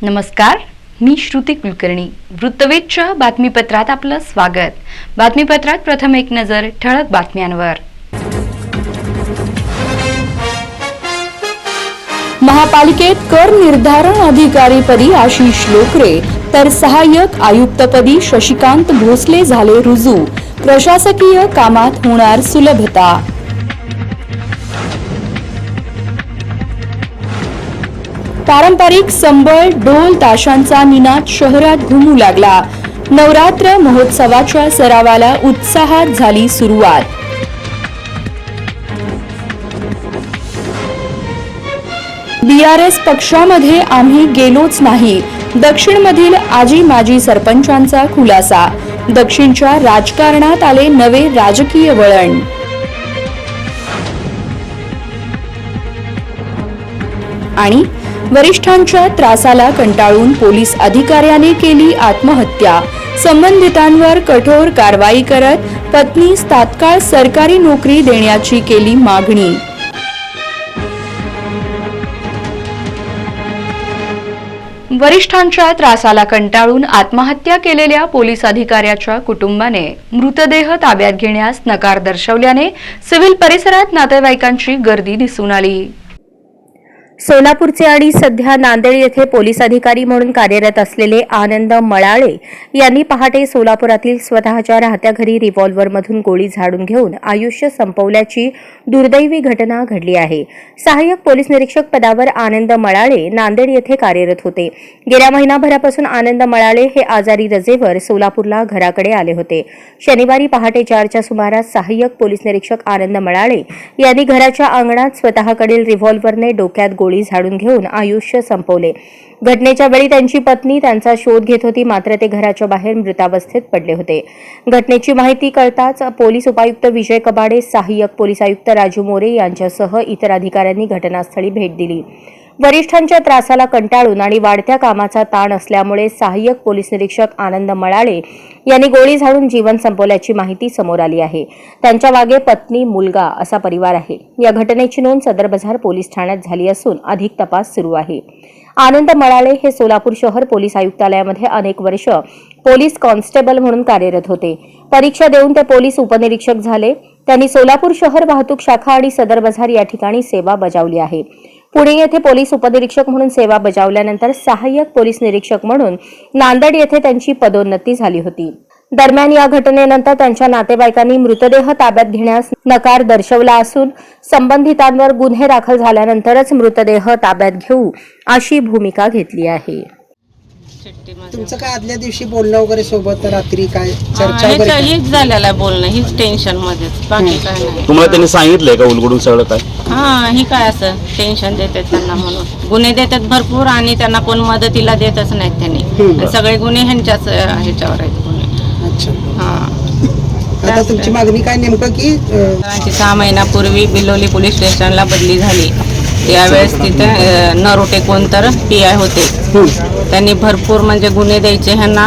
नमस्कार, मी श्रुती कुलकर्णी. वृत्तवेधच्या बातमीपत्रात आपलं स्वागत. बातमीपत्रात प्रथम एक नजर ठळक बातम्यांवर. महापालिकेत कर निर्धारण अधिकारीपदी आशिष लोकरे तर सहाय्यक आयुक्तपदी शशिकांत भोसले झाले रुजू. प्रशासकीय कामात होणार सुलभता. पारंपरिक संबळ ढोल ताशांचा निनाद शहरात घुमू लागला. नवरात्र महोत्सवाच्या सरावाला उत्साहात झाली सुरुवात. बीआरएस पक्षामध्ये आम्ही गेलोच नाही. दक्षिणमधील आजी माजी सरपंचांचा खुलासा. दक्षिणच्या राजकारणात आले नवे राजकीय वळण. आणि वरिष्ठांच्या त्रासाला कंटाळून पोलीस अधिकाऱ्याने केली आत्महत्या. संबंधितांवर कठोर कारवाई करत पत्नीस तात्काळ सरकारी नोकरी देण्याची केली मागणी. वरिष्ठांच्या त्रासाला कंटाळून आत्महत्या केलेल्या पोलीस अधिकाऱ्याच्या कुटुंबाने मृतदेह ताब्यात घेण्यास नकार दर्शवल्याने सिव्हिल परिसरात नातेवाईकांची गर्दी दिसून आली. सोलापूरचे आणि सध्या नांदेड येथे पोलीस अधिकारी म्हणून कार्यरत असलेले आनंद मळाळे यांनी पहाटे सोलापुरातील स्वतःच्या राहत्या घरी रिव्हॉल्व्हरमधून गोळी झाडून घेऊन आयुष्य संपवल्याची दुर्दैवी घटना घडली आहे. सहाय्यक पोलीस निरीक्षक पदावर आनंद मळाळे नांदेड येथे कार्यरत होते. गेल्या महिनाभरापासून आनंद मळाळे हे आजारी रजेवर सोलापूरला घराकडे आले होते. शनिवारी पहाटे 4च्या सुमारास सहाय्यक पोलीस निरीक्षक आनंद मळाळे यांनी घराच्या अंगणात स्वतःकडील रिव्हॉल्व्हरने डोक्यात गोळी झाडून घेऊन आयुष्य संपवले. घटनेच्या वेळी त्यांची पत्नी त्यांचा शोध घेत होती, मात्र ते घराच्या बाहेर मृतावस्थेत पडले होते. घटनेची माहिती कळताच पोलीस उपायुक्त विजय कबाडे, सहाय्यक पोलीस आयुक्त राजू मोरे यांच्यासह इतर अधिकाऱ्यांनी घटनास्थळी भेट दिली. वरिष्ठांच्या त्रासाला कंटाळून आणि वाढत्या कामाचा ताण असल्यामुळे सहाय्यक पोलीस निरीक्षक आनंद मळाळे यांनी गोळी झाडून जीवन संपवल्याची माहिती समोर आली आहे. त्यांच्या मागे पत्नी, मुलगा असा परिवार आहे. या घटनेची नोंद सदर बाजार पोलीस ठाण्यात झाली असून अधिक तपास सुरू आहे. आनंद मळाळे हे सोलापूर शहर पोलीस आयुक्तालयामध्ये अनेक वर्ष पोलीस कॉन्स्टेबल म्हणून कार्यरत होते. परीक्षा देऊन ते पोलीस उपनिरीक्षक झाले. त्यांनी सोलापूर शहर वाहतूक शाखा आणि सदर बाजार या ठिकाणी सेवा बजावली आहे. पुणे येथे पोलीस उपनिरीक्षक म्हणून सेवा बजावल्यानंतर सहाय्यक पोलीस निरीक्षक म्हणून नांदेड येथे त्यांची पदोन्नती झाली होती. दरम्यान या घटनेनंतर त्यांच्या नातेवाईकांनी मृतदेह ताब्यात घेण्यास नकार दर्शवला असून संबंधितांवर गुन्हे दाखल झाल्यानंतरच मृतदेह ताब्यात घेऊ अशी भूमिका घेतली आहे. तुमचं काय आदल्या दिवशी बोलणं वगैरे सोबत रात्री काय चर्चा वगैरे हेच झालेलं आहे बोलणं, हीच टेन्शन मध्येच, बाकी काय नाही. तुम्हाला त्यांनी सांगितलंय का उलगडून सगळं काय? ही काय असं टेन्शन देतात त्यांना म्हणून गुन्हे देतात भरपूर आणि त्यांना कोण मदतीला देतच नाहीत त्यांनी. सगळे गुन्हे ह्यांच्याच ह्याच्यावर आहेत गुन्हे. अच्छा, आता तुमची मागणी काय नेमकं की 6 महिन्यापूर्वी बिलोली पोलीस स्टेशनला बदली झाली. त्यावेळेस तिथे नरोटे कोणतर PI होते. त्यांनी भरपूर म्हणजे गुन्हे द्यायचे ह्यांना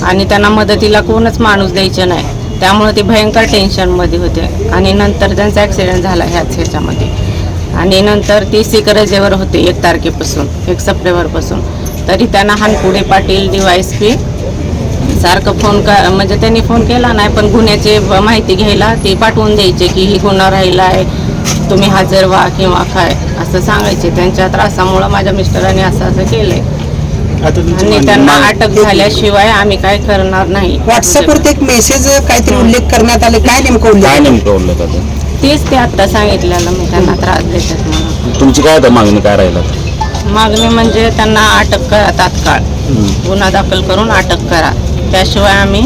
आणि त्यांना मदतीला कोणच माणूस द्यायचे नाही. त्यामुळे ते भयंकर टेन्शनमध्ये होते आणि नंतर त्यांचा ॲक्सिडेंट झाला ह्याच्यामध्ये. आणि नंतर ती रजेवर होते 1 तारखेपासून 1 सप्टेंबरपासून. तरी त्यांना हानपुडे पाटील DYSP सारखं म्हणजे त्यांनी फोन केला नाही, पण गुन्ह्याची माहिती घ्यायला ते पाठवून द्यायचे की ही गुन्हा राहिला आहे, तुम्ही हजर व्हा किंवा काय असं सांगायचे. त्यांच्या त्रासामुळं माझ्या मिस्टरांनी असं केलंय आणि त्यांना अटक झाल्याशिवाय आम्ही काय करणार नाही. व्हॉट्सअपवर एक मेसेज काहीतरी उल्लेख करण्यात आले, काय नेमकं उल्लेख तेच ते आता सांगितलेलं मी त्यांना त्रास देतात म्हणून. तुमची काय आता मागणी काय राहिला? मागणी म्हणजे त्यांना अटक करा, तात्काळ गुन्हा दाखल करून अटक करा. त्याशिवाय आम्ही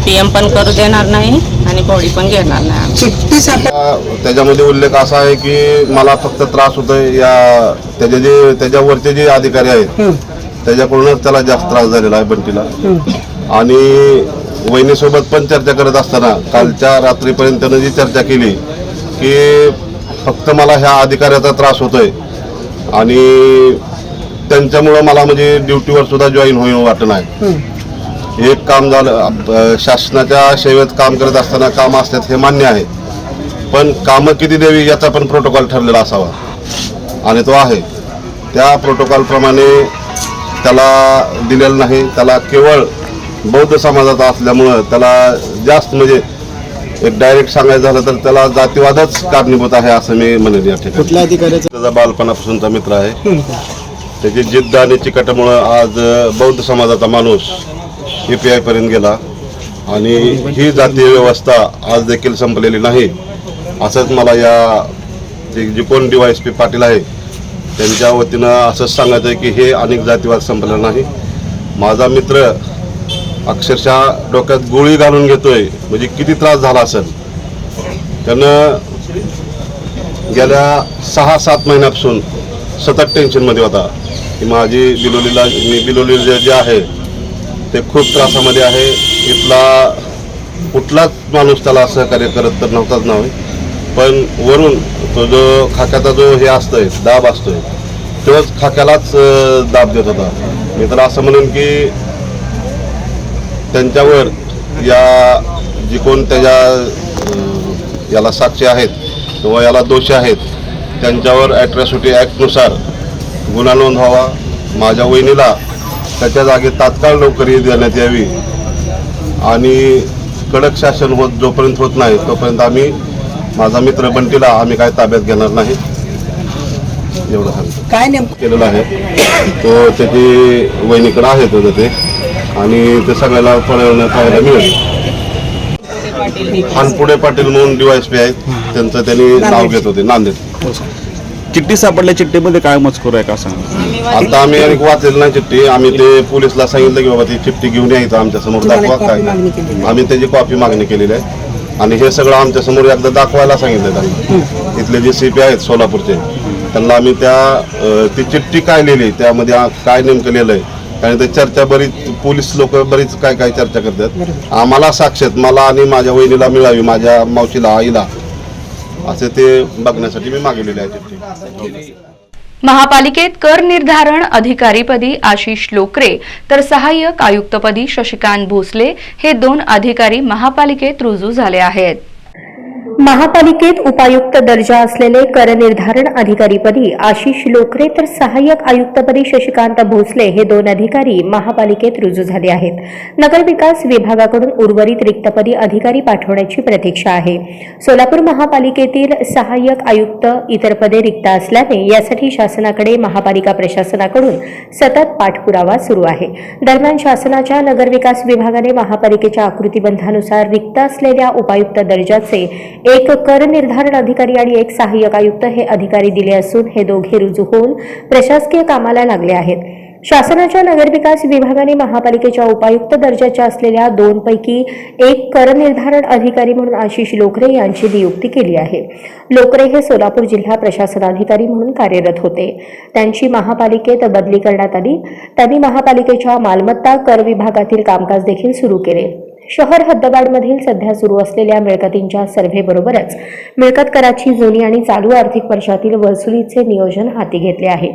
PM पण करू देणार नाही आणि बॉडी पण घेणार नाही. त्याच्यामध्ये उल्लेख असा आहे की मला फक्त त्रास होतोय या त्याच्यावरचे जे अधिकारी आहेत त्याच्याकडूनच त्याला जास्त त्रास झालेला आहे बंटीला. आणि वहिनीसोबत पण चर्चा करत असताना कालच्या रात्रीपर्यंत त्यानं जी चर्चा केली की फक्त मला ह्या अधिकाऱ्याचा त्रास होतोय आणि त्यांच्यामुळं मला म्हणजे ड्युटीवर सुद्धा जॉईन होईल वाटत नाही. एक काम झालं, शासनाच्या सेवेत काम करत असताना काम असतात हे मान्य आहे, पण कामं किती द्यावी याचा पण प्रोटोकॉल ठरलेला असावा आणि तो आहे. त्या प्रोटोकॉलप्रमाणे त्याला दिलेलं नाही. त्याला केवळ बौद्ध समाजाचा असल्यामुळं त्याला जास्त म्हणजे एक डायरेक्ट सांगायचं झालं तर त्याला जातीवादच कारणीभूत आहे असं मी म्हणेन या ठिकाणी. कुठल्या अधिकाऱ्याचा? त्याचा बालपणापासूनचा मित्र आहे. त्याची जिद्द आणि चिकाटामुळं आज बौद्ध समाजाचा माणूस EPI पर्यंत गेला आणि ही जातीय व्यवस्था आज देखील संपलेली नाही असंच मला या जे कोण DYSP पाटील आहे त्यांच्या वतीनं असंच सांगायचं आहे की हे अनेक जातीवाद संपलेला नाही. माझा मित्र अक्षरशः डोक्यात गोळी घालून घेतोय म्हणजे किती त्रास झाला असेल. त्यानं गेल्या 6-7 महिन्यापासून सतत टेन्शनमध्ये होता की माझी बिलोलीला जे आहे ते खूप त्रासामध्ये आहे. इथला कुठलाच माणूस त्याला सहकार्य करत तर नव्हताच नव्हे, पण वरून तो जो खाक्याचा जो हे असतोय दाब असतोय तोच खाक्यालाच दाब देत होता. मी तर असं म्हणेन की त्यांच्यावर या जी कोण त्याच्या याला साक्षी आहेत किंवा याला दोषी आहेत त्यांच्यावर ॲट्रॉसिटी ॲक्टनुसार गुन्हा नोंद व्हावा. माझ्या वहिनीला त्याच्या जागी तात्काळ नोकरी देण्यात यावी आणि कडक शासन जोपर्यंत होत नाही तोपर्यंत आम्ही माझा मित्र बंटीला आम्ही काय ताब्यात घेणार नाही एवढं सांगतो. काय नेमकं केलेलं आहे तो त्याची वहिनीकडे आहे तुझं ते आणि ते सगळ्याला पळवण्यात पाहायला मिळेल. हानपुडे पाटील म्हणून DYSP आहेत त्यांचं त्यांनी नाव घेत होते नांदेड. चिठ्ठी सापडल्या, चिठ्ठीमध्ये काय मजकूर आहे का सांगा? आता आम्ही एक वाचलेली नाही चिठ्ठी. आम्ही ते पोलिसला सांगितलं की बाबा ती चिठ्ठी घेऊन यायचं आमच्या समोर दाखवा काय. आम्ही त्याची कॉपी मागणी केलेली आहे आणि हे सगळं आमच्या समोर एकदा दाखवायला सांगितलं त्यांना. इथले जे CP आहेत सोलापूरचे त्यांना आम्ही ती चिठ्ठी काय लिहिली त्यामध्ये काय नेमकं लिहिलं आहे कारण ते चर्चा बरीच पोलीस लोक बरीच काय काय चर्चा करतात. आम्हाला साक्षात मला आणि माझ्या वहिनीला मिळावी, माझ्या मावशीला आईला असे ते बघण्यासाठी मी मागवलेले आहे चिठ्ठी. महापालिकेत कर निर्धारण अधिकारीपदी आशिष लोकरे तर सहाय्यक आयुक्तपदी शशिकांत भोसले हे 2 अधिकारी महापालिकेत रुजू झाले आहेत. महापालिकेत उपायुक्त दर्जा असलेले कर निर्धारण अधिकारीपदी आशिष लोकरे तर सहाय्यक आयुक्तपदी शशिकांत भोसले हे 2 अधिकारी महापालिकेत रुजू झाले आहेत. नगरविकास विभागाकडून उर्वरित रिक्तपदी अधिकारी पाठवण्याची प्रतीक्षा आहे. सोलापूर महापालिकेतील सहाय्यक आयुक्त इतर पदे रिक्त असल्याने यासाठी शासनाकडे महापालिका प्रशासनाकडून सतत पाठपुरावा सुरू आहे. दरम्यान शासनाच्या नगरविकास विभागाने महापालिकेच्या आकृतीबंधानुसार रिक्त असलेल्या उपायुक्त दर्जाचे एक कर निर्धारण अधिकारी आणि एक सहाय्यक आयुक्त हे अधिकारी दिले असून हे दोघे रुजू होऊन प्रशासकीय कामाला लागले आहेत. शासनाच्या नगरविकास विभागाने महापालिकेच्या उपायुक्त दर्जाच्या असलेल्या 2 पैकी एक कर निर्धारण अधिकारी म्हणून आशिष लोकरे यांची नियुक्ती केली आहे. लोकरे हे सोलापूर जिल्हा प्रशासनाधिकारी म्हणून कार्यरत होते. त्यांची महापालिकेत बदली करण्यात आली. त्यांनी महापालिकेच्या मालमत्ता कर विभागातील कामकाज देखील सुरू केले. शहर हद्दवाढमधील सध्या सुरू असलेल्या मिळकतींच्या सर्व्हेबरोबरच मिळकत कराची जुनी आणि चालू आर्थिक वर्षातील वसुलीचे नियोजन हाती घेतले आहे.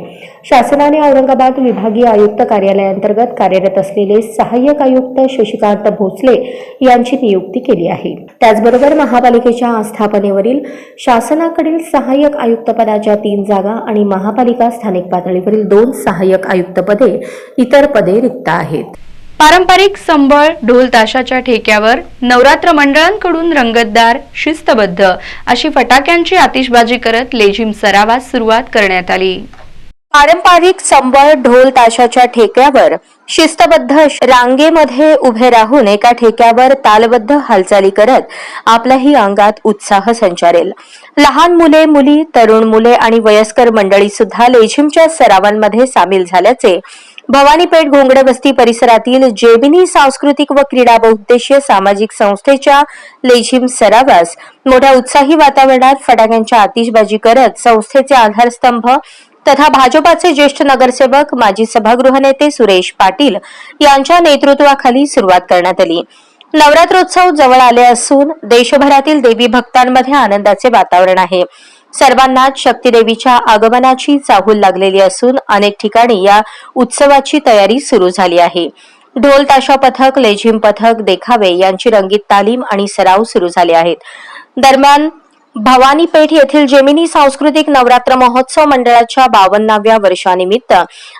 शासनाने औरंगाबाद विभागीय आयुक्त कार्यालयाअंतर्गत कार्यरत असलेले सहाय्यक आयुक्त शशिकांत भोसले यांची नियुक्ती केली आहे. त्याचबरोबर महापालिकेच्या आस्थापनेवरील शासनाकडील सहाय्यक आयुक्त पदाच्या 3 जागा आणि महापालिका स्थानिक पातळीवरील 2 सहाय्यक आयुक्त पदे इतर पदे रिक्त आहेत. पारंपरिक संबळ ढोल ताशाच्या ठेक्यावर नवरात्र मंडळांकडून रंगतदार शिस्तबद्ध अशी फटाक्यांची आतिषबाजी करत लेझिम सरावास सुरुवात करण्यात आली. पारंपरिक संबळ ढोल ताशाच्या ठेक्यावर शिस्तबद्ध रांगेमध्ये उभे राहून एका ठेक्यावर तालबद्ध हालचाली करत आपल्याही अंगात उत्साह संचारेल. लहान मुले, मुली, तरुण मुले आणि वयस्कर मंडळी सुद्धा लेझिमच्या सरावांमध्ये सामील झाल्याचे भवानीपेठ घोंगडे वस्ती परिसरातील जेबिनी सांस्कृतिक व क्रीडा बहुउद्देशीय सामाजिक संस्थेच्या लेझिम सरावास मोठ्या उत्साही वातावरणात फटाक्यांच्या आतिषबाजी करत संस्थेचे आधारस्तंभ तथा भाजपाचे ज्येष्ठ नगरसेवक माजी सभागृह नेते सुरेश पाटील यांच्या नेतृत्वाखाली सुरुवात करण्यात आली. नवरात्रोत्सव जवळ आले असून देशभरातील देवी भक्तांमध्ये आनंदाचे वातावरण आहे. सर्वांनाच शक्तीदेवीच्या आगमनाची चाहूल लागलेली असून अनेक ठिकाणी या उत्सवाची तयारी सुरू झाली आहे. ढोल ताशा पथक, लेझिम पथक, देखावे यांची रंगीत तालीम आणि सराव सुरू झाले आहेत. दरम्यान भवानीपेठ येथील जेमिनी सांस्कृतिक नवरात्र महोत्सव मंडळाच्या 52व्या वर्षानिमित्त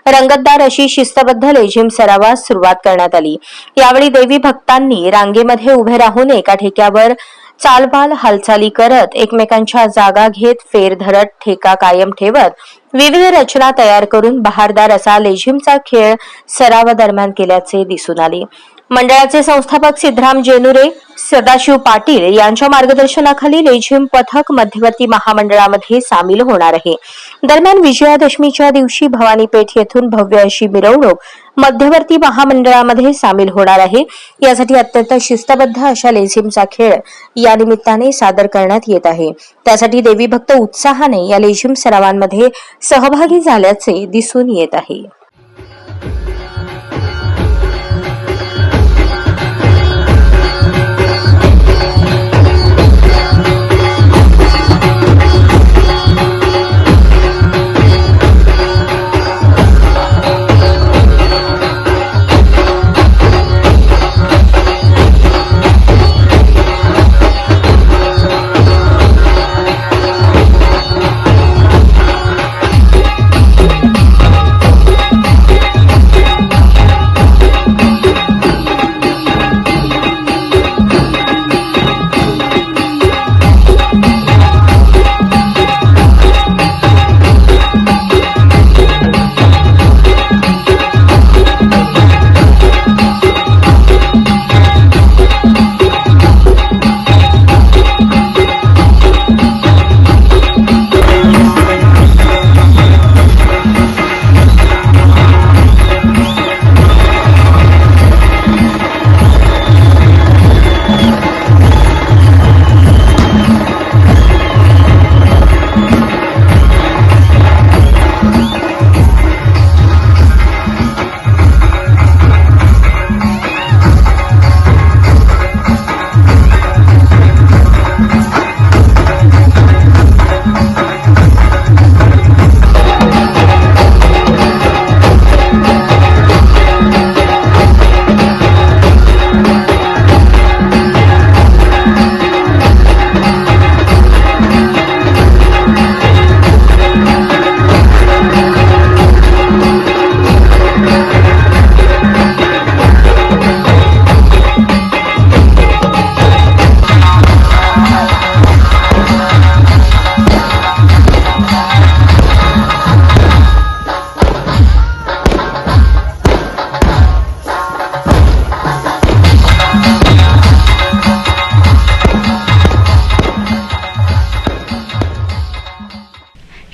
रंगतदार अशी शिस्तबद्ध लेझिम सरावास सुरुवात करण्यात आली। यावेळी देवी भक्तांनी रांगेमध्ये उभे राहून एका ठेक्यावर चालबाल हालचाली करत एकमेकांच्या जागा घेत फेर धरत ठेका कायम ठेवत विविध रचना तयार करून बहारदार असा लेझिमचा खेळ सरावादरम्यान केल्याचे दिसून आले। मंडळाचे संस्थापक सिद्धराम जेनुरे, सदाशिव पाटील यांच्या मार्गदर्शनाखाली लेझिम पथक मध्यवर्ती महामंडळामध्ये सामील होणार आहे। दरम्यान विजयादशमीच्या दिवशी भवानीपेठ येथून भव्य अशी मिरवणूक मध्यवर्ती महामंडळामध्ये सामील होणार आहे। यासाठी अत्यंत शिस्तबद्ध अशा लेझिमचा खेळ या निमित्ताने सादर करण्यात येत आहे। त्यासाठी देवी भक्त उत्साहाने या लेझिम सरावांमध्ये सहभागी झाल्याचे दिसून येत आहे।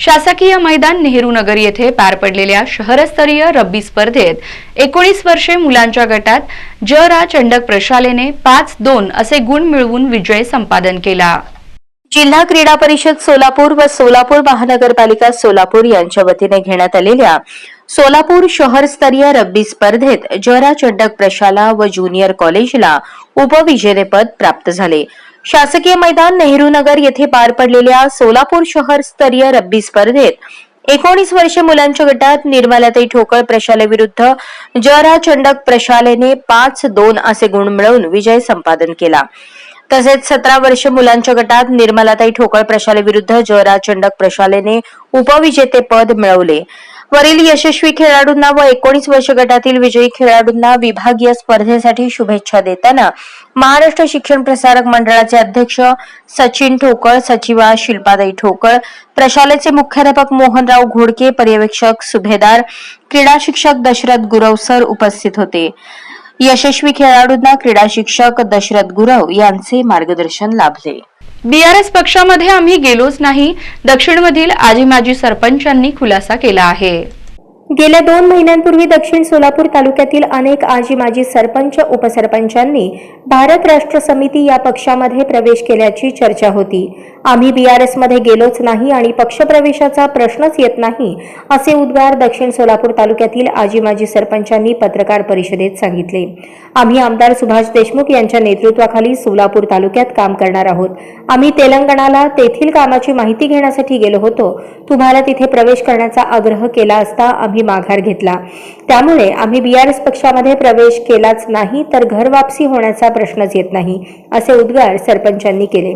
शासकीय मैदान नेहरू नगर येथे पार पडलेल्या शहरस्तरीय रब्बी स्पर्धेत 19 वर्षे मुलांच्या गटात ज रा चंडक प्रशालेने 5-2 असे गुण मिळवून विजय संपादन केला। जिल्हा क्रीडा परिषद सोलापूर व सोलापूर महानगरपालिका सोलापूर यांच्या वतीने घेण्यात आलेल्या सोलापूर शहरस्तरीय रब्बी स्पर्धेत ज रा चंडक प्रशाला व ज्युनियर कॉलेजला उपविजेतेपद प्राप्त झाले। शासकीय मैदान नेहरू नगर येथे पार पडलेल्या सोलापूर शहर स्तरीय रब्बी स्पर्धेत 19 वर्षे मुलांच्या गटात निर्मलाताई ठोकळ प्रशालेविरुद्ध ज रा चंडक प्रशालेने 5-2 असे गुण मिळवून विजय संपादन केला। तसेच 17 वर्षे मुलांच्या गटात निर्मलाताई ठोकळ प्रशालेविरुद्ध ज रा चंडक प्रशालेने उपविजेतेपद मिळवले। वरील यशस्वी खेळाडूंना व 19 वर्ष गटातील विजयी खेळाडूंना विभागीय स्पर्धेसाठी शुभेच्छा देताना महाराष्ट्र शिक्षण प्रसारक मंडळाचे अध्यक्ष सचिन ठोकळ, सचिवा शिल्पाताई ठोकळ, प्रशालेचे मुख्याध्यापक मोहनराव घोडके, पर्यवेक्षक सुभेदार, क्रीडा शिक्षक दशरथ गुरव सर उपस्थित होते। यशस्वी खेळाडूंना क्रीडा शिक्षक दशरथ गुरव यांचे मार्गदर्शन लाभले। बीआरएस पक्षामध्ये आम्ही गेलोच नाही, दक्षिणमधील आजी माजी सरपंचांनी खुलासा केला आहे। गेल्या 2 महिन्यांपूर्वी दक्षिण सोलापूर तालुक्यातील अनेक आजी माजी सरपंच उपसरपंचांनी भारत राष्ट्र समिती या पक्षामध्ये प्रवेश केल्याची चर्चा होती। आम्ही बीआरएस मध्ये गेलोच नाही आणि पक्षप्रवेशाचा प्रश्नच येत नाही असे उद्गार दक्षिण सोलापूर तालुक्यातील आजी माजी सरपंचांनी पत्रकार परिषदेत सांगितले। आम्ही आमदार सुभाष देशमुख यांच्या नेतृत्वाखाली सोलापूर तालुक्यात काम करणार आहोत। आम्ही तेलंगणाला तेथील कामाची माहिती घेण्यासाठी गेलो होतो। तुम्हाला तिथे प्रवेश करण्याचा आग्रह केला असता आम्ही माघार घेतला। त्यामुळे आम्ही बीआरएस पक्षामध्ये प्रवेश केलाच नाही तर घर वापसी होण्याचा प्रश्नच येत नाही असे उद्गार सरपंचांनी केले।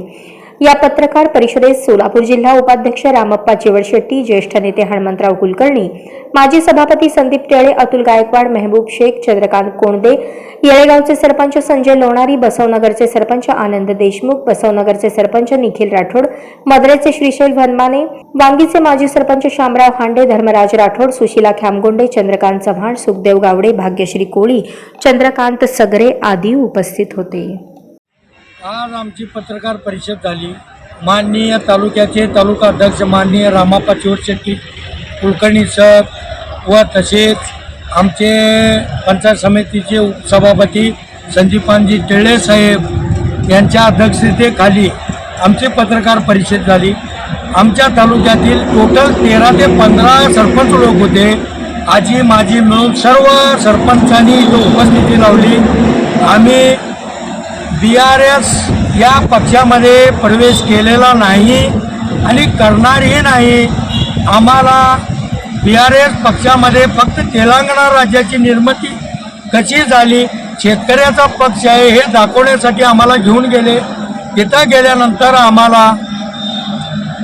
या पत्रकार परिषदेत सोलापूर जिल्हा उपाध्यक्ष रामप्पा चिवडशेट्टी, ज्येष्ठ नेते हनुमंतराव कुलकर्णी, माजी सभापती संदीप टेळे, अतुल गायकवाड, मेहबूब शेख, चंद्रकांत कोंडदे, येळेगावचे सरपंच संजय लोणारी, बसवनगरचे सरपंच आनंद देशमुख, बसवनगरचे सरपंच निखिल राठोड, मदरेचे श्रीशैल वनमाने, वांगीचे माजी सरपंच शामराव हांडे, धर्मराज राठोड, सुशीला खामगोंडे, चंद्रकांत चव्हाण, सुखदेव गावडे, भाग्यश्री कोळी, चंद्रकांत सगरे आदी उपस्थित होते. आज आमची पत्रकार परिषद झाली. माननीय तालुक्याचे तालुका अध्यक्ष माननीय रामप्पा चिवडशेट्टी कुलकर्णी सर व तसेच आमचे पंचायत समितीचे उपसभापती संदीपानजी टेळे साहेब यांच्या अध्यक्षतेखाली आमची पत्रकार परिषद झाली. आमच्या तालुक्यातील टोटल 13 ते 15 सरपंच लोक होते. आजी माजी मिळून सर्व सरपंचांनी उपस्थिती लावली. आम्ही BRS या पक्षामध्ये प्रवेश केलेला नाही आणि करणारही नाही. आम्हाला BRS पक्षामध्ये फक्त तेलंगणा राज्याची निर्मिती कशी झाली, शेतकऱ्याचा पक्ष आहे हे दाखवण्यासाठी आम्हाला घेऊन गेले. तिथं गेल्यानंतर आम्हाला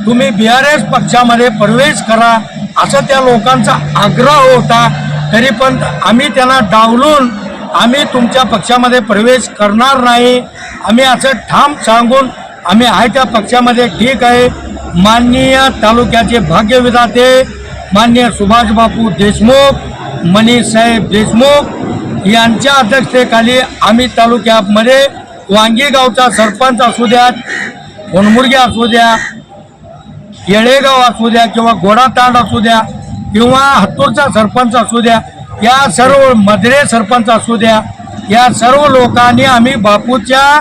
तुम्ही BRS पक्षामध्ये प्रवेश करा असं त्या लोकांचा आग्रह होता. तरी पण आम्ही त्यांना डावलून आम्ही तुमच्या पक्षामध्ये प्रवेश करणार नाही आम्ही असं ठाम सांगून आम्ही आहे त्या पक्षामध्ये ठीक आहे. माननीय तालुक्याचे भाग्यविधाते माननीय सुभाष बापू देशमुख, मनीष साहेब देशमुख यांच्या अध्यक्षतेखाली आम्ही तालुक्यामध्ये वांगी गावचा सरपंच असू द्या, होनमुर्गे असू द्या, येळेगाव असू द्या किंवा गोडातांड असू द्या किंवा हत्तूरचा सरपंच असू द्या, या सर्व मदरे सरपंच असू द्या, या सर्व लोकांनी आम्ही बापूच्या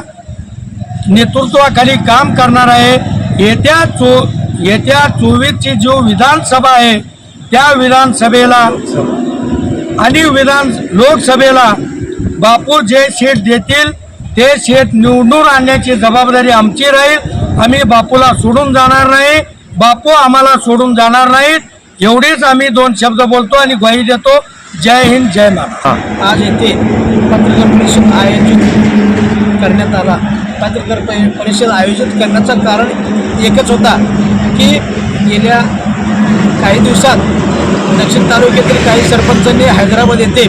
नेतृत्वाखाली काम करणार आहे. येत्या 24ची जो विधानसभा आहे त्या विधानसभेला आणि लोकसभेला बापू जे सीट देतील ते सीट निवडून आणण्याची जबाबदारी आमची राहील. आम्ही बापूला सोडून जाणार नाही, बापू आम्हाला सोडून जाणार नाहीत. एवढेच आम्ही 2 शब्द बोलतो आणि ग्वाही देतो. जय हिंद, जय महाराष्ट्र. आज येथे पत्रकार परिषद आयोजित करण्यात आला. पत्रकार परिषद आयोजित करण्याचं कारण एकच होता की गेल्या काही दिवसात दक्षिण तालुक्यातील काही सरपंचांनी हैदराबाद येथे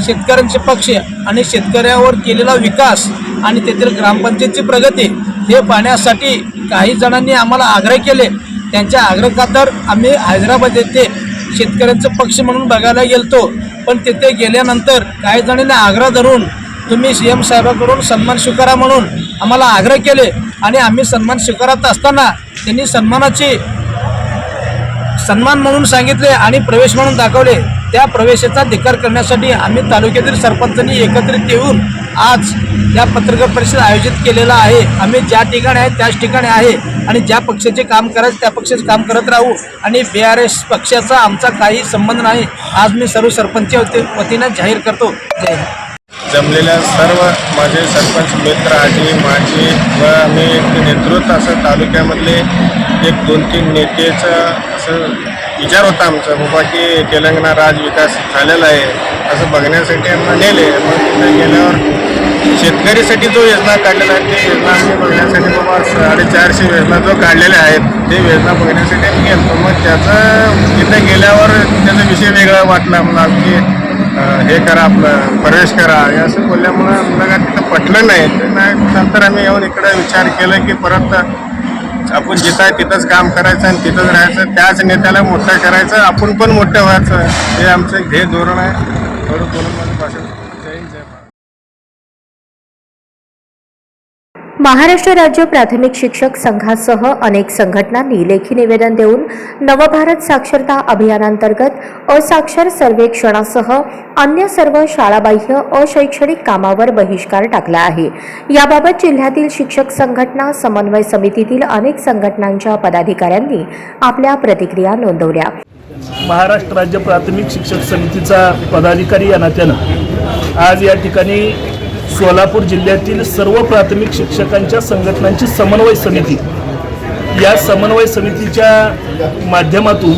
शेतकऱ्यांचे पक्ष आणि शेतकऱ्यावर केलेला विकास आणि तेथील ग्रामपंचायतची प्रगती हे पाहण्यासाठी काही जणांनी आम्हाला आग्रह केले. त्यांच्या आग्रहाखातर आम्ही हैदराबाद येथे शेतकऱ्यांचा पक्ष म्हणून बघायला गेलतो. पण तिथे गेल्यानंतर काही जणांनी आग्रह धरून तुम्ही CM साहेबांकडून सन्मान स्वीकारा म्हणून आम्हाला आग्रह केले आणि आम्ही सन्मान स्वीकारत असताना त्यांनी सन्मान म्हणून सांगितले आणि प्रवेश म्हणून दाखवले. त्या प्रवेशाचा धिक्कार करण्यासाठी आम्ही तालुक्यातील सरपंचांनी एकत्रित येऊन आज या पत्रकार परिषद आयोजित केलेला आहे. आम्ही ज्या ठिकाणी आहे त्याच ठिकाणी आहे आणि ज्या पक्षाचे काम करायचं त्या पक्षाचे काम करत राहू आणि BRS पक्षाचा आमचा काही संबंध नाही. आज मी सर्व सरपंच वतीनं जाहीर करतो. जय हिंद. जमलेल्या सर्व माझे सरपंच मित्र आजी माजी व आम्ही एक नेतृत्व असं तालुक्यामधले 1-2-3 नेतेचं असं विचार होता आमचा बाबा की तेलंगणा राज विकास झालेला आहे असं बघण्यासाठी आम्हाला नेले. मग तिथे गेल्यावर शेतकरीसाठी जो योजना काढलेला आहे ते योजना आम्ही बघण्यासाठी बाबा 450 योजना जो काढलेल्या आहेत ते योजना बघण्यासाठी आम्ही गेलो. मग त्याचं तिथे गेल्यावर त्याचा विषय वेगळा वाटला मला की हे करा आपलं प्रवेश करा असं बोलल्यामुळं आम्हाला काय तिथं पटलं नाही. नंतर आम्ही येऊन इकडे विचार केला की परत आपण जिथं आहे तिथंच काम करायचं आणि तिथंच राहायचं, त्याच नेत्याला मोठं करायचं, आपण पण मोठं व्हायचं हे आमचं ध्येय धोरण आहे. थोडं बोलून माझं भाषण. जय हिंद, जय महाराष्ट्र. महाराष्ट्र राज्य प्राथमिक शिक्षक संघासह अनेक संघटनांनी लेखी निवेदन देऊन नवभारत साक्षरता अभियानांतर्गत असाक्षर सर्वेक्षणासह अन्य सर्व शाळाबाह्य अशैक्षणिक कामावर बहिष्कार टाकला आहे. याबाबत जिल्ह्यातील शिक्षक संघटना समन्वय समितीतील अनेक संघटनांच्या पदाधिकाऱ्यांनी आपल्या प्रतिक्रिया नोंदवल्या. महाराष्ट्र राज्य प्राथमिक शिक्षक समितीचा पदाधिकारी या नात्यानं आज या ठिकाणी सोलापूर जिल्ह्यातील सर्व प्राथमिक शिक्षकांच्या संघटनांची समन्वय समिती, या समन्वय समितीच्या माध्यमातून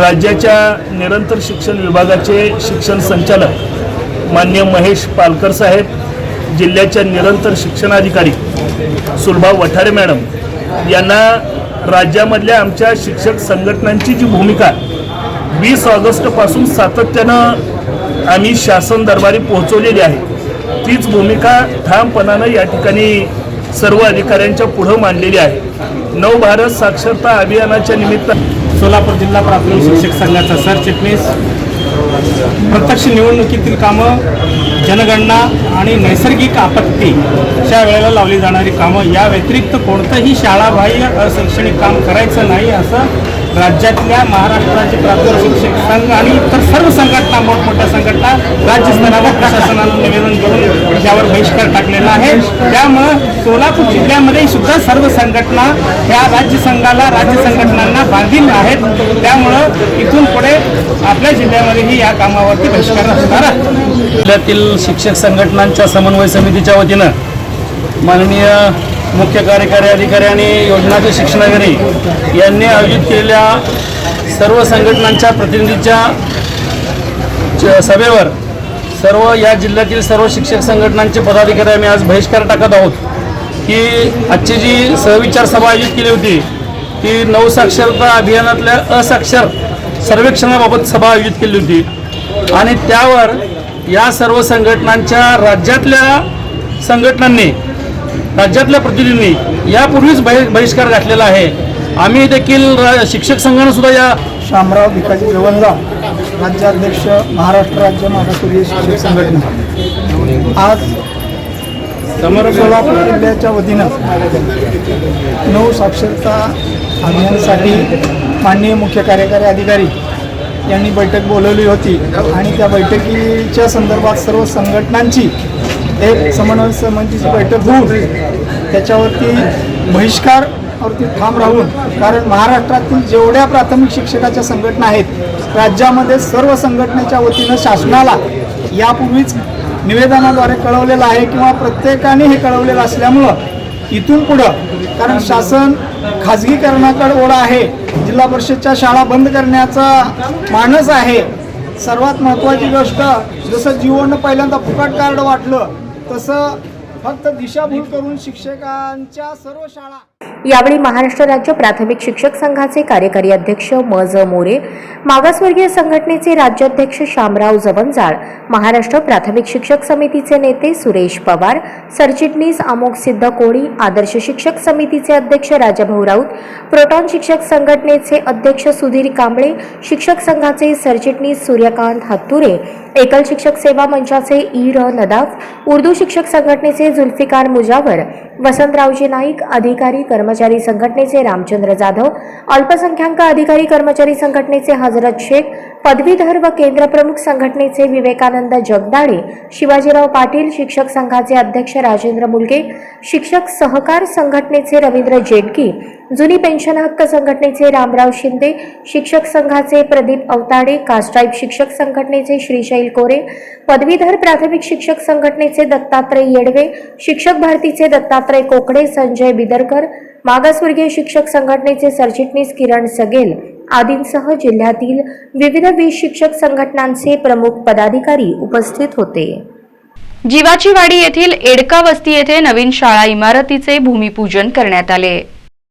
राज्याच्या निरंतर शिक्षण विभागाचे शिक्षण संचालक माननीय महेश पालकर साहेब, जिल्ह्याच्या निरंतर शिक्षणाधिकारी सुलभा वठारे मॅडम यांना राज्यामधल्या आमच्या शिक्षक संघटनांची जी भूमिका 20 ऑगस्टपासून सातत्यानं आम्ही शासन दरबारी पोहोचवलेली आहे, तीच भूमिका ठामपणानं या ठिकाणी सर्व अधिकाऱ्यांच्या पुढं मांडलेली आहे. नव भारत साक्षरता अभियानाच्या निमित्तानं सोलापूर जिल्हा प्राथमिक शिक्षक संघाचा सरचिटणीस प्रत्यक्ष निवडणुकीतील कामं, जनगणना आणि नैसर्गिक आपत्तीच्या वेळेला लावली जाणारी कामं या व्यतिरिक्त कोणतंही शाळाबाह्य अशैक्षणिक काम करायचं नाही असं राज्यातल्या महाराष्ट्र राज्य प्राथमिक शिक्षक संघ आणि इतर सर्व संघटना, मोठमोठ्या संघटना राज्यस्तरावर प्रशासनाला निवेदन देऊन त्यावर बहिष्कार टाकलेला आहे. त्यामुळं सोलापूर जिल्ह्यामध्ये सुद्धा सर्व संघटना ह्या राज्य संघटनांना बांधील आहेत. त्यामुळं इथून पुढे आपल्या जिल्ह्यामध्येही या कामावरती बहिष्कार असणार आहे. जिल्ह्यातील शिक्षक संघटनांच्या समन्वय समितीच्या वतीनं माननीय मुख्य कार्यकारी अधिकारी आणि योजनाचे शिक्षणाधिकारी यांनी आयोजित केलेल्या सर्व संघटनांच्या प्रतिनिधीच्या सभेवर सर्व या जिल्ह्यातील सर्व शिक्षक संघटनांचे पदाधिकारी आम्ही आज बहिष्कार टाकत आहोत की आजची जी सहविचार सभा आयोजित केली होती ती नवसाक्षरता अभियानातल्या असाक्षर सर्वेक्षणाबाबत सभा आयोजित केली होती आणि त्यावर या सर्व संघटनांच्या राज्यातल्या संघटनांनी, राज्यातल्या प्रतिनिधींनी यापूर्वीच बहिष्कार घातलेला आहे. आम्ही देखील शिक्षक संघानं सुद्धा या शामराव भिकाजी जवळगाव राज्याध्यक्ष महाराष्ट्र राज्य मागासवर्गीय शिक्षक संघटना आज सोलापूर जिल्ह्याच्या वतीनं नऊ साक्षरता अभियानासाठी माननीय मुख्य कार्यकारी अधिकारी यांनी बैठक बोलवली होती आणि त्या बैठकीच्या संदर्भात सर्व संघटनांची एक समन्वय समितीची बैठक होऊन त्याच्यावरती बहिष्कारवरती ठाम राहून, कारण महाराष्ट्रातील जेवढ्या प्राथमिक शिक्षकाच्या संघटना आहेत राज्यामध्ये सर्व संघटनेच्या वतीनं शासनाला यापूर्वीच निवेदनाद्वारे कळवलेलं आहे किंवा प्रत्येकाने हे कळवलेलं असल्यामुळं इथून पुढं, कारण शासन खाजगीकरणाकडे ओढा आहे, जिल्हा परिषदच्या शाळा बंद करण्याचा मानस आहे. सर्वात महत्त्वाची गोष्ट, जसं जिओनं पहिल्यांदा फुकट कार्ड वाटलं तसं फक्त दिशाभूल करून शिक्षकांच्या सर्व शाळा. यावेळी महाराष्ट्र राज्य प्राथमिक शिक्षक संघाचे कार्यकारी अध्यक्ष म.ज. मोरे, मागासवर्गीय संघटनेचे राज्याध्यक्ष शामराव जवंजाळ, महाराष्ट्र प्राथमिक शिक्षक समितीचे नेते सुरेश पवार, सरचिटणीस अमोघ सिद्ध कोळी, आदर्श शिक्षक समितीचे अध्यक्ष राजाभाऊ राऊत, प्रोटॉन शिक्षक संघटनेचे अध्यक्ष सुधीर कांबळे, शिक्षक संघाचे सरचिटणीस सूर्यकांत हत्तुरे, एकल शिक्षक सेवा मंचाचे ई.र. नदाफ, उर्दू शिक्षक संघटनेचे जुल्फिकार मुजावर, वसंतरावजी नाईक, अधिकारी कर्मचारी संघटनेचे रामचंद्र जाधव, अल्पसंख्याक अधिकारी कर्मचारी संघटनेचे हजरत शेख, पदवीधर व केंद्र प्रमुख संघटनेचे विवेकानंद जगदाळे, शिवाजीराव पाटील, शिक्षक संघाचे अध्यक्ष राजेंद्र मुलगे, शिक्षक सहकार संघटनेचे रवींद्र जेडकी, जुनी पेन्शन हक्क संघटनेचे रामराव शिंदे, शिक्षक संघाचे प्रदीप अवताडे, कास्टाईप शिक्षक संघटनेचे श्रीशैल कोरे, पदवीधर प्राथमिक शिक्षक संघटनेचे दत्तात्रय येडवे, शिक्षक भारतीचे दत्तात्रय कोकडे, संजय बिदरकर, मागासवर्गीय शिक्षक संघटनेचे सरचिटणीस किरण सगेल आदींसह जिल्ह्यातील विविध 20 शिक्षक संघटनांचे प्रमुख पदाधिकारी उपस्थित होते. जीवाची वाडी येथील एडका वस्ती येथे नवीन शाळा इमारतीचे भूमिपूजन करण्यात आले.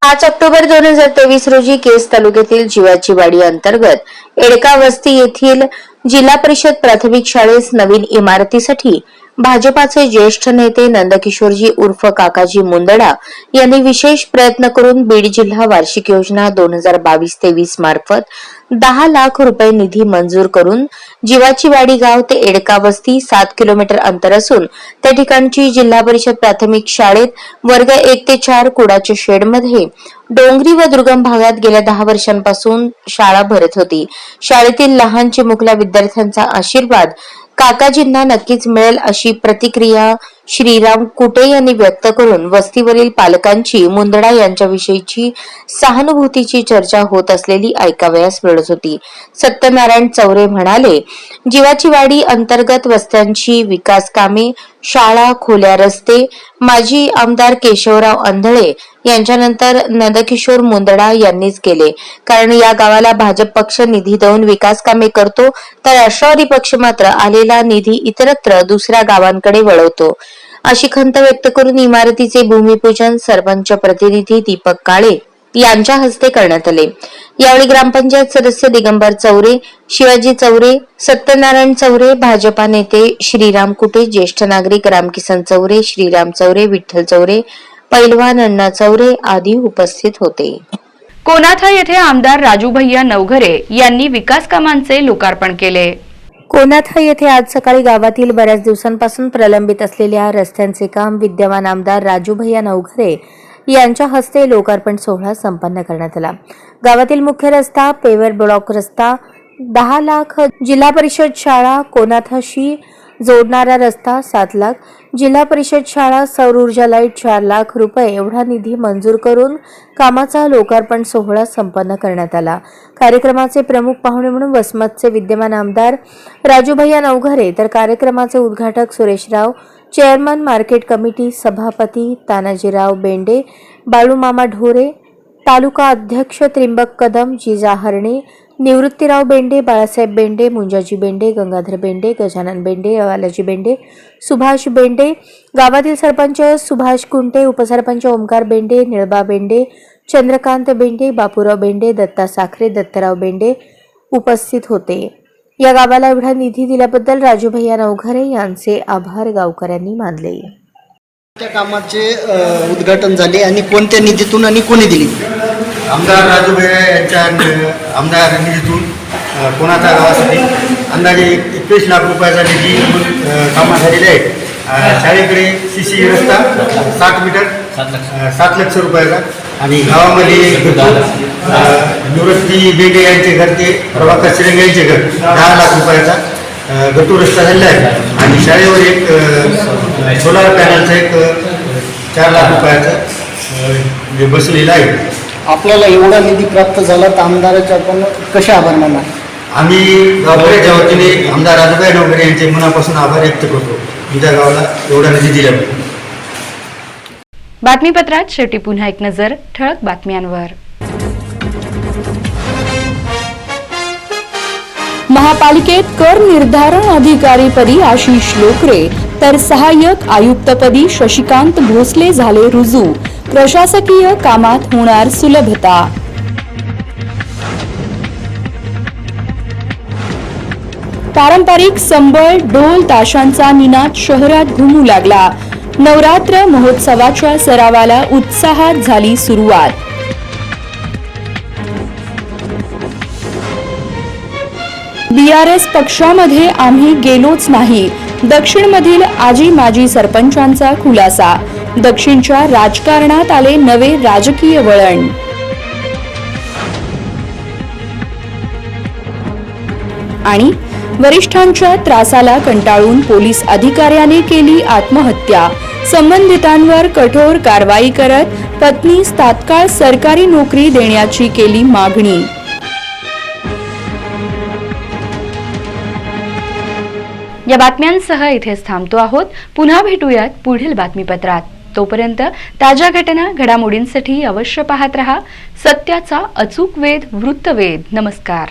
5 ऑक्टोबर 2023 रोजी केस तालुक्यातील जीवाची वाडी अंतर्गत एडका वस्ती येथील जिल्हा परिषद प्राथमिक शाळेस नवीन इमारतीसाठी भाजपाचे ज्येष्ठ नेते नंदकिशोरजी उर्फ काकाजी मुंदडा यांनी विशेष प्रयत्न करून बीड जिल्हा वार्षिक योजना 2022-23 मार्फत 10 लाख रुपये निधी मंजूर करून जीवाची वाडी गाव ते एडका वस्ती 7 किलोमीटर अंतर असून त्या ठिकाणची जिल्हा परिषद प्राथमिक शाळेत वर्ग 1 ते 4 कुडाच्या शेडमध्ये डोंगरी व दुर्गम भागात गेल्या 10 वर्षांपासून शाळा भरत होती. शाळेतील लहान चिमुकल्या विद्यार्थ्यांचा आशीर्वाद काकाजींना नक्कीच मिळेल अशी प्रतिक्रिया श्रीराम कुटे यांनी व्यक्त करून वस्तीवरील पालकांची मुंदडा यांच्याविषयीची सहानुभूतीची चर्चा होत असलेली ऐकावयास मिळत होती. सत्यनारायण चौरे म्हणाले, जीवाची वाडी अंतर्गत वस्त्यांची विकास कामे, शाळा, खोल्या रस्ते माजी आमदार केशवराव अंधळे यांच्यानंतर नंदकिशोर मुंदडा यांनीच केले. कारण या गावाला भाजप पक्ष निधी देऊन विकास कामे करतो तर राष्ट्रवादी पक्ष मात्र आलेला निधी इतरत्र दुसऱ्या गावांकडे वळवतो. अशी खंत व्यक्त करून इमारतीचे भूमिपूजन सरपंच प्रतिनिधी दीपक काळे यांच्या हस्ते करण्यात आले। यावेळी ग्रामपंचायत सदस्य दिगंबर चौरे, शिवाजी चौरे, सत्यनारायण चौरे, भाजपा नेते श्रीराम कुटे, ज्येष्ठ नागरिक रामकिसन चौरे, श्रीराम चौरे, विठ्ठल चौरे, पैलवान अण्णा चौरे आदी उपस्थित होते। कोनाथा येथे आमदार राजू भैया नवघरे यांनी विकास कामांचे लोकार्पण केले। कोनाथा येथे आज सकाळी गावातील बऱ्याच दिवसांपासून प्रलंबित असलेल्या रस्त्यांचे काम विद्यमान आमदार राजू भैया नवघरे यांच्या हस्ते लोकार्पण सोहळा संपन्न करण्यात आला। गावातील मुख्य रस्ता, पेवर ब्लॉक रस्ता 10 लाख, जिल्हा परिषद शाळा कोनाथाशी जोडणारा रस्ता 7 लाख, जिल्हा परिषद शाळा सौर ऊर्जा लाईट 4 लाख रुपये एवढा निधी मंजूर करून कामाचा लोकार्पण सोहळा संपन्न करण्यात आला। कार्यक्रमाचे प्रमुख पाहुणे म्हणून वसमतचे विद्यमान आमदार राजू भैया नवघरे तर कार्यक्रमाचे उद्घाटक सुरेशराव, चेअरमन मार्केट कमिटी सभापती तानाजीराव बेंडे, बाळूमामा ढोरे, तालुका अध्यक्ष त्रिंबक कदम, जिजा हरणे, निवृत्तीराव बेंडे, बाळासाहेब बेंडे, मुंजाजी बेंडे, गंगाधर बेंडे, गजानन बेंडे, बालाजी बेंडे, सुभाष बेंडे, गावातील सरपंच सुभाष कुंटे, उपसरपंच ओमकार बेंडे, निळबा बेंडे, चंद्रकांत बेंडे, बापूराव बेंडे, दत्ता साखरे, दत्तराव बेंडे उपस्थित होते। या गावाला एवढा निधी दिल्याबद्दल राजू भैया नवघरे यांचे आभार गावकऱ्यांनी मानले। त्या कामाचे उद्घाटन झाले आणि कोणत्या निधीतून आणि कोणी दिली? आमदार राजू भैया यांच्या आमदार निधीतून कोणाचा गावासाठी अंदाजे 21 लाख रुपयाचा निधी कामं झालेले आहे। शाळेकडे सीसी रस्ता 60 मीटर 7 लाख रुपयाचा आणि गावामध्ये निवृत्ती बेंडे यांचे घर ते प्रभाकर शिरंगे यांचे घर 10 लाख रुपयाचा गटू रस्ता झालेला आहे आणि शाळेवर एक सोलार पॅनलचा एक 4 लाख रुपयाचा जे बसलेला आहे। आपल्याला एवढा निधी प्राप्त झाला तर आमदाराचे आपण कसे आभार मानणार? आम्ही गावकऱ्याच्या वतीने आमदार राजूभाई नवघरे यांचे मनापासून आभार व्यक्त करतो तुमच्या गावाला एवढा निधी दिल्याबद्दल। बातमीपत्रात शेवटी पुन्हा एक नजर ठळक बातम्यांवर। महापालिकेत कर निर्धारण अधिकारीपदी आशिष लोकरे तर सहाय्यक आयुक्तपदी शशिकांत भोसले झाले रुजू। प्रशासकीय कामात होणार सुलभता। पारंपरिक संबळ ढोल ताशांचा निनाद शहरात घुमू लागला। नवरात्र महोत्सवाच्या सरावाला उत्साहात झाली सुरुवात। बीआरएस पक्षामध्ये आम्ही गेलोच नाही, दक्षिणमधील आजी माजी सरपंचांचा खुलासा। दक्षिणच्या राजकारणात आले नवे राजकीय वळण। आणि वरिष्ठांच्या त्रासाला कंटाळून पोलीस अधिकाऱ्याने केली आत्महत्या। संबंधितांवर कठोर कारवाई करत पत्नीस तात्काळ सरकारी नोकरी देण्याची केली मागणी। या बातम्यांसह इथेच थांबतो आहोत। पुन्हा भेटूयात पुढील बातमीपत्रात। तोपर्यंत ताज्या घटना घडामोडींसाठी अवश्य पाहत रहा सत्याचा अचूक वेध वृत्तवेध। नमस्कार।